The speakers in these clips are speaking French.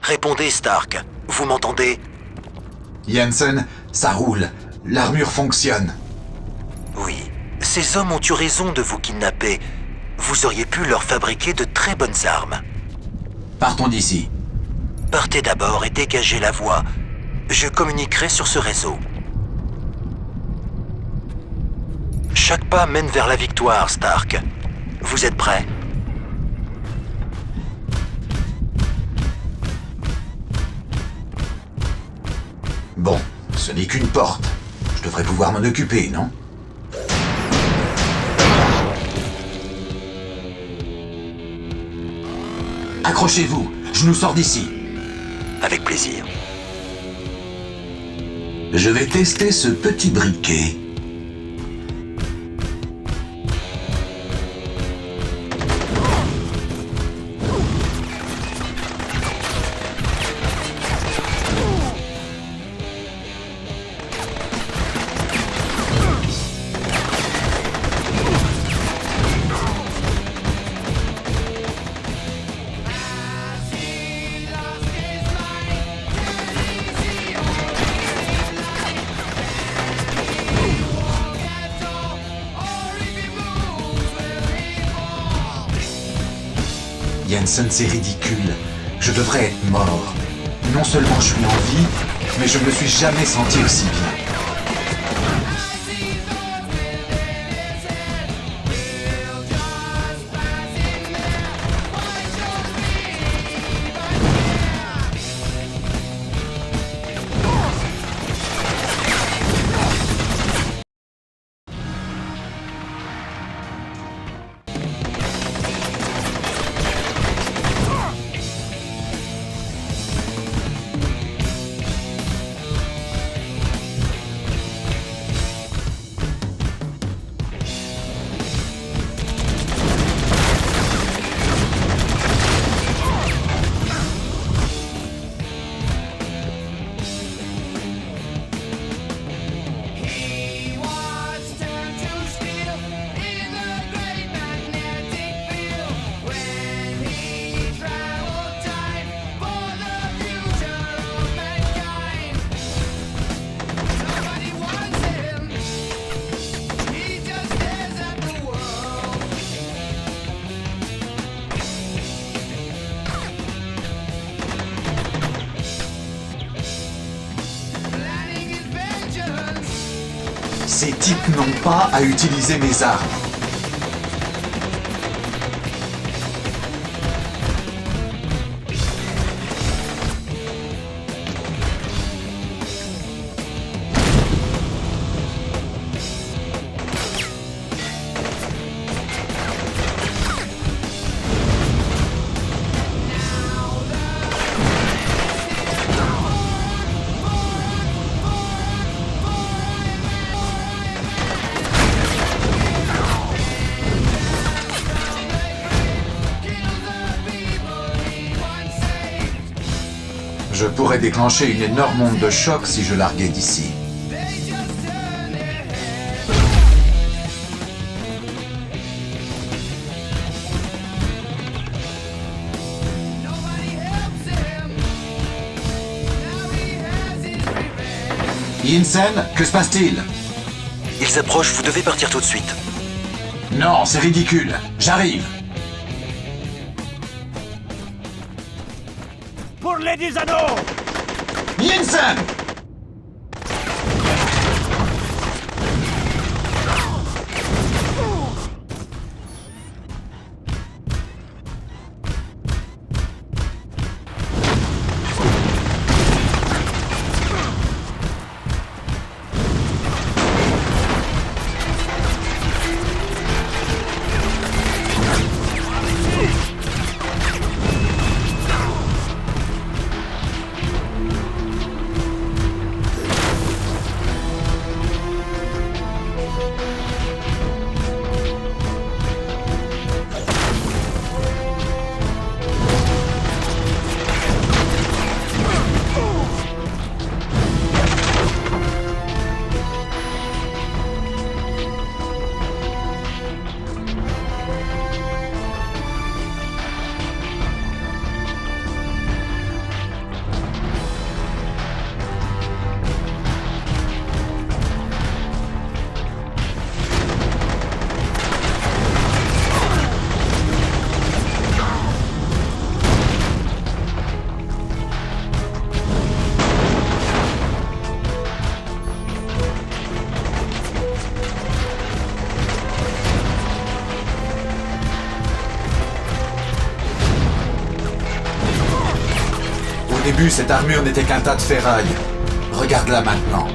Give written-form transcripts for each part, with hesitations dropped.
Répondez, Stark. Vous m'entendez? Jensen, ça roule. L'armure fonctionne. Oui. Ces hommes ont eu raison de vous kidnapper. Vous auriez pu leur fabriquer de très bonnes armes. Partons d'ici. Partez d'abord et dégagez la voie. Je communiquerai sur ce réseau. Chaque pas mène vers la victoire, Stark. Vous êtes prêts? Bon, ce n'est qu'une porte. Je devrais pouvoir m'en occuper, non? Accrochez-vous, je nous sors d'ici. Avec plaisir. Je vais tester ce petit briquet. Jensen, c'est ridicule. Je devrais être mort. Non seulement je suis en vie, mais je me suis jamais senti aussi bien. Ces types n'ont pas à utiliser mes armes. Je pourrais déclencher une énorme onde de choc si je larguais d'ici. Jensen, que se passe-t-il? Ils s'approchent, vous devez partir tout de suite. Non, c'est ridicule. J'arrive. Pour les 10 anneaux! Jensen! début, cette armure n'était qu'un tas de ferraille. Regarde-la maintenant.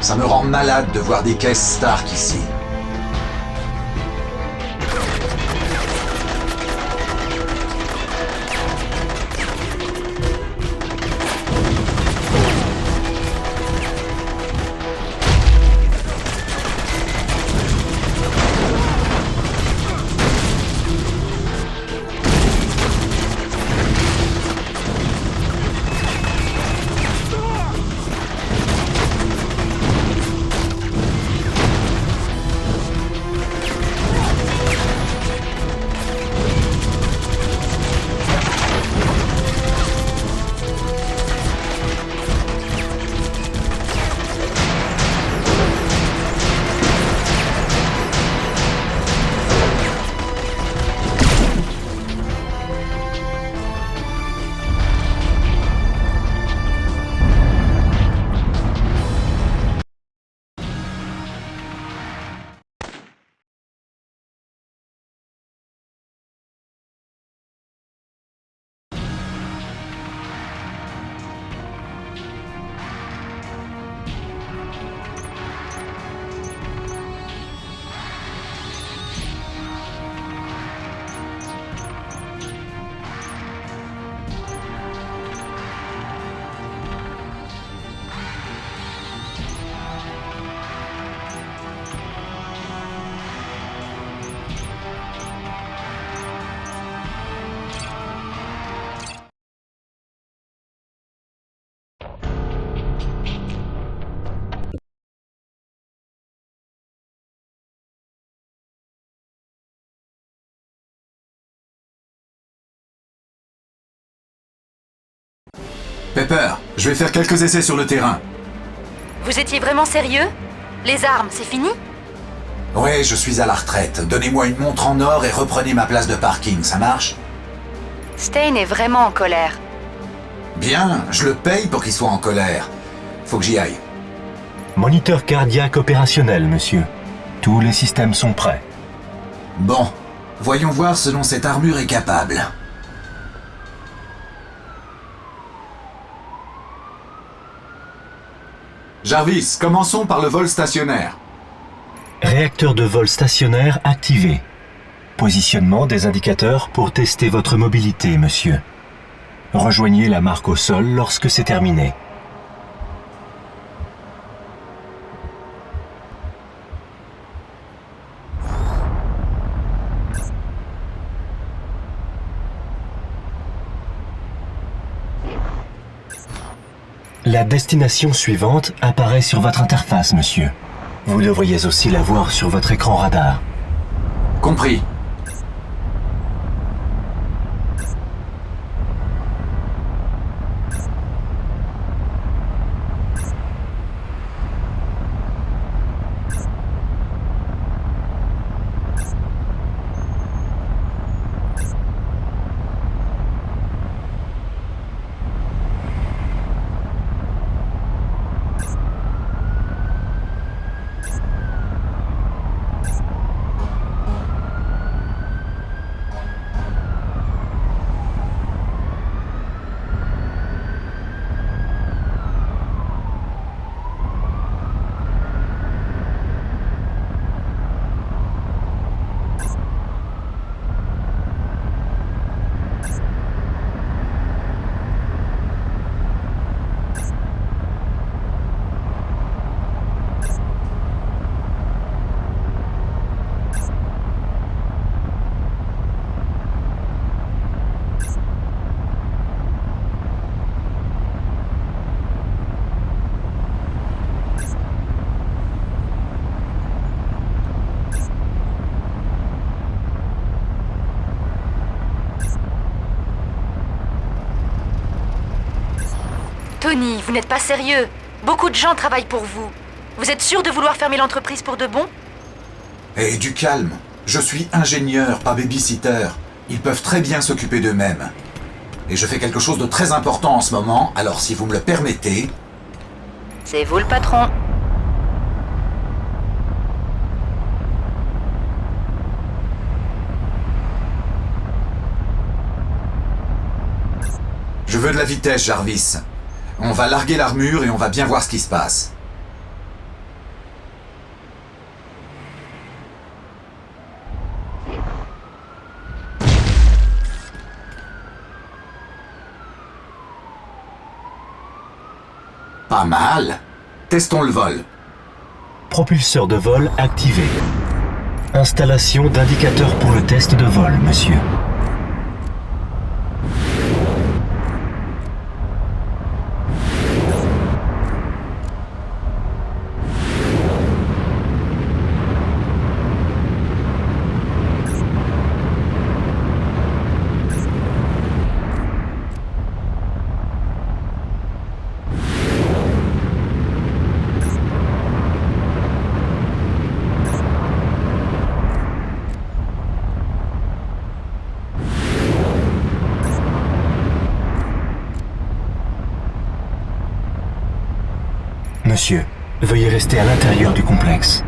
Ça me rend malade de voir des caisses Stark ici. Pepper, je vais faire quelques essais sur le terrain. Vous étiez vraiment sérieux? Les armes, c'est fini? Ouais, je suis à la retraite. Donnez-moi une montre en or et reprenez ma place de parking, ça marche? Stein est vraiment en colère. Bien, je le paye pour qu'il soit en colère. Faut que j'y aille. Moniteur cardiaque opérationnel, monsieur. Tous les systèmes sont prêts. Bon, voyons voir ce dont cette armure est capable. Jarvis, commençons par le vol stationnaire. Réacteur de vol stationnaire activé. Positionnement des indicateurs pour tester votre mobilité, monsieur. Rejoignez la marque au sol lorsque c'est terminé. La destination suivante apparaît sur votre interface, monsieur. Vous devriez aussi la voir sur votre écran radar. Compris. Tony, vous n'êtes pas sérieux. Beaucoup de gens travaillent pour vous. Vous êtes sûr de vouloir fermer l'entreprise pour de bon? Et du calme. Je suis ingénieur, pas babysitter. Ils peuvent très bien s'occuper d'eux-mêmes. Et je fais quelque chose de très important en ce moment, alors si vous me le permettez... C'est vous le patron. Je veux de la vitesse, Jarvis. On va larguer l'armure et on va bien voir ce qui se passe. Pas mal. Testons le vol. Propulseur de vol activé. Installation d'indicateur pour le test de vol, monsieur. Monsieur, veuillez rester à l'intérieur du complexe.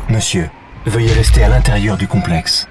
Monsieur, veuillez rester à l'intérieur du complexe.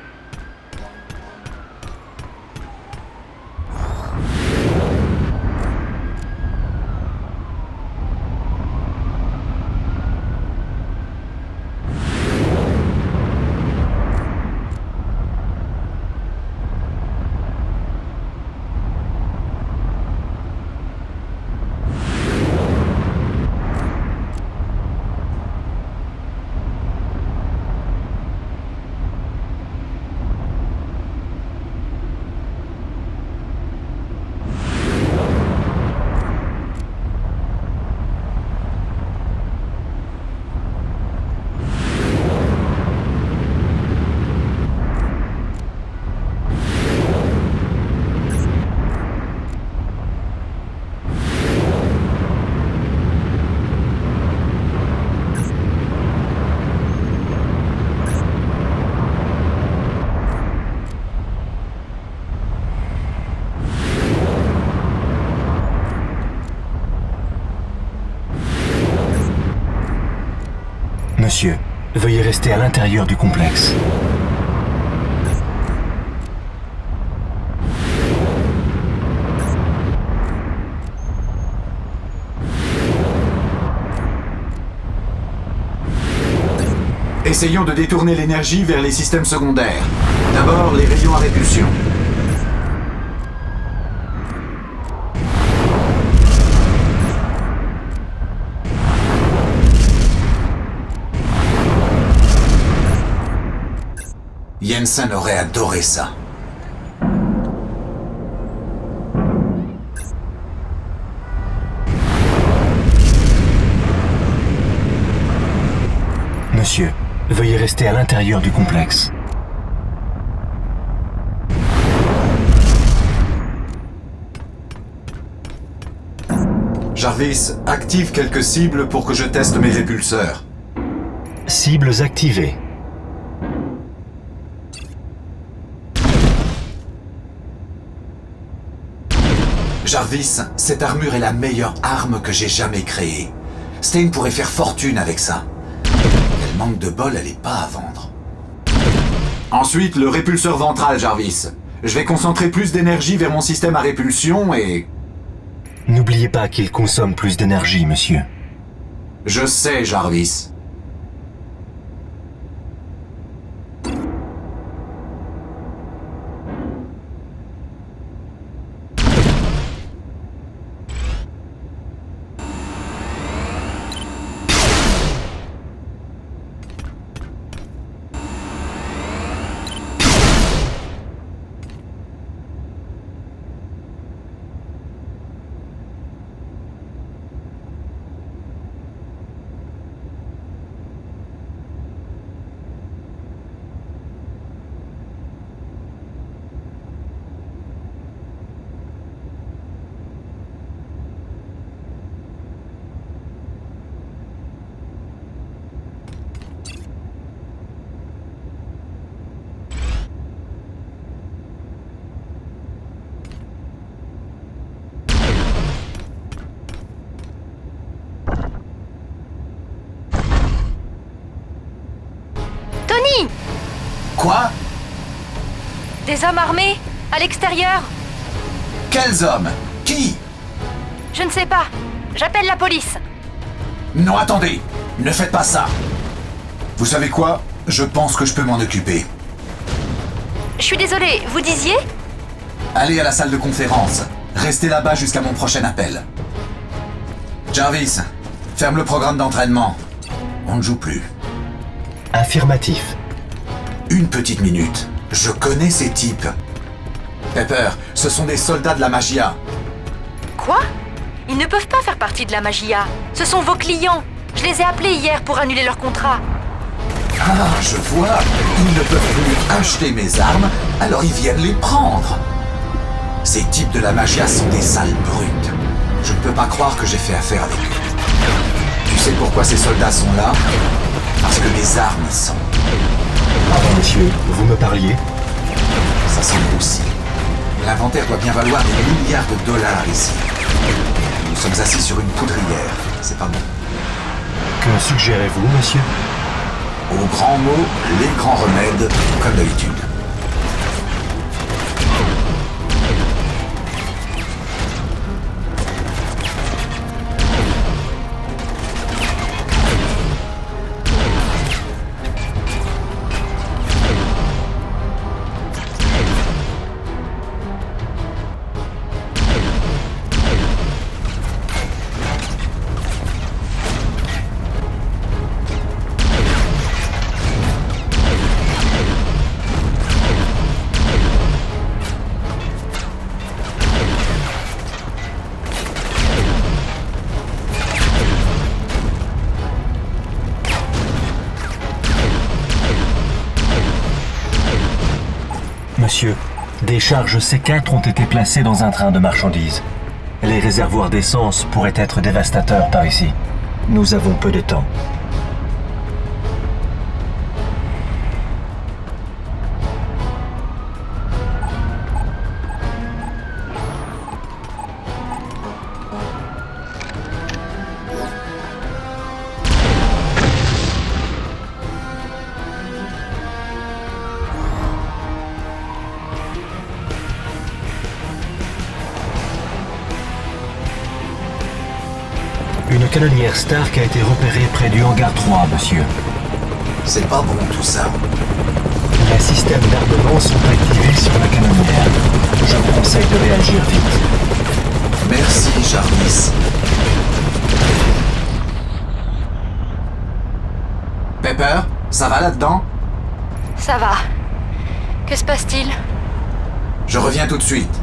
Monsieur, veuillez rester à l'intérieur du complexe. Essayons de détourner l'énergie vers les systèmes secondaires. D'abord, les rayons à répulsion. Jensen aurait adoré ça. Monsieur, veuillez rester à l'intérieur du complexe. Jarvis, active quelques cibles pour que je teste mes répulseurs. Cibles activées. Jarvis, cette armure est la meilleure arme que j'ai jamais créée. Stein pourrait faire fortune avec ça. Quel manque de bol, elle est pas à vendre. Ensuite, le répulseur ventral, Jarvis. Je vais concentrer plus d'énergie vers mon système à répulsion et... N'oubliez pas qu'il consomme plus d'énergie, monsieur. Je sais, Jarvis. Quoi? Des hommes armés? À l'extérieur? Quels hommes? Qui? Je ne sais pas. J'appelle la police. Non, attendez! Ne faites pas ça! Vous savez quoi? Je pense que je peux m'en occuper. Je suis désolée, vous disiez? Allez à la salle de conférence. Restez là-bas jusqu'à mon prochain appel. Jarvis, ferme le programme d'entraînement. On ne joue plus. Affirmatif. Une petite minute. Je connais ces types. Pepper, ce sont des soldats de la Magia. Quoi? Ils ne peuvent pas faire partie de la Magia. Ce sont vos clients. Je les ai appelés hier pour annuler leur contrat. Ah, je vois. Ils ne peuvent plus acheter mes armes, alors ils viennent les prendre. Ces types de la Magia sont des sales brutes. Je ne peux pas croire que j'ai fait affaire avec eux. Tu sais pourquoi ces soldats sont là? Parce que mes armes y sont. Pardon, monsieur, vous me parliez? Ça sent aussi. L'inventaire doit bien valoir des milliards de dollars ici. Nous sommes assis sur une poudrière. C'est pas bon. Que suggérez-vous, monsieur? Au grand mot, les grands remèdes, comme d'habitude. Monsieur, des charges C4 ont été placées dans un train de marchandises. Les réservoirs d'essence pourraient être dévastateurs par ici. Nous avons peu de temps. Une canonnière Stark a été repérée près du hangar 3, monsieur. C'est pas bon tout ça. Les systèmes d'armement sont activés sur la canonnière. Je vous conseille de réagir vite. Merci, Jarvis. Pepper, ça va là-dedans? Ça va. Que se passe-t-il? Je reviens tout de suite.